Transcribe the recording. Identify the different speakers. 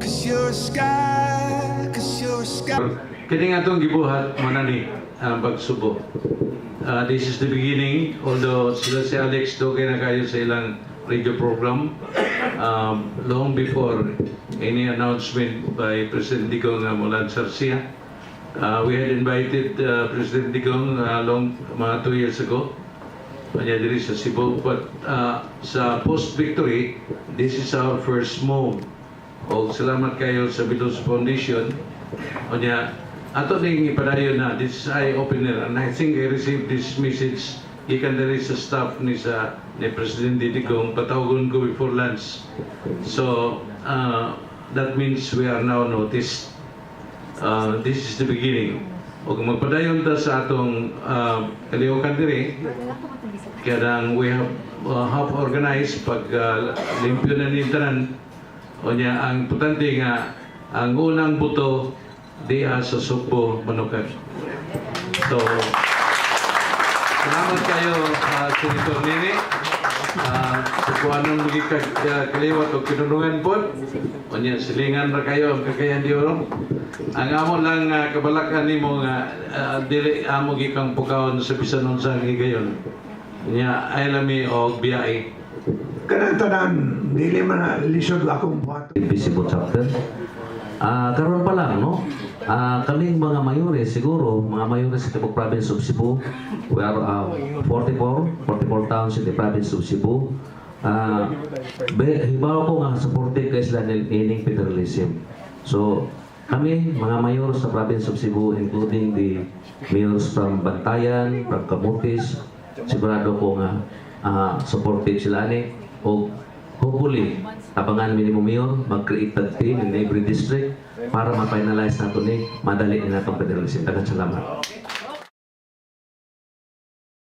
Speaker 1: 'cause you're a sky, 'cause you're a sky.
Speaker 2: Kini nga itong gibuhat mo na ni ang pagsubo. This is the beginning, although sila si Alex dugay na kayo sa ilang radio program long before any announcement by President Digong mula sa Sarsia. We had invited President Digong mga 2 years ago kanya diri sa Cebu, but sa post-victory, this is our first move. O salamat kayo sa Beatles Foundation. Kanya ato ning ipadayon na this is eye-opener, and I think I received this message gikan diri sa staff ni President Digong patawagon ko before lunch. So that means we are now noticed. This is the beginning. Og magpadayon ta sa atong kalihukan diri, kaya we have half organized pag limpyo na ni tanan. O niya ang importante nga ang unang buto diha sa Sugbo, Manukan. So salamat kayo, Senator Nini. Kung anong magiging kaliwat o kinunungan po, o niya silingan na kayo ang kakayan di orong. Ang amo lang kabalakan ni mo nga dili amo gikang pukawon sa bisan unsang higayon. Niya ay lami og biyai.
Speaker 3: Kanang tanan, dili man lisod akong buhat.
Speaker 4: Cebu chapter. Karon pa lang, no? Kaming mga mayores, siguro, mga mayores sa Tibok Province of Cebu, we are 44 towns in the province of Cebu. Hibaw ko nga supportive kay sila nining federalism. So, kami, mga mayores sa province of Cebu, including the mayors from Bantayan, from Camotes, sigurado ko nga supportive sila ni. O hopefully, tabangan minimum mayor, mag-create a team in every district para ma-finalize nato ni madali na itong federalism. Daghang salamat.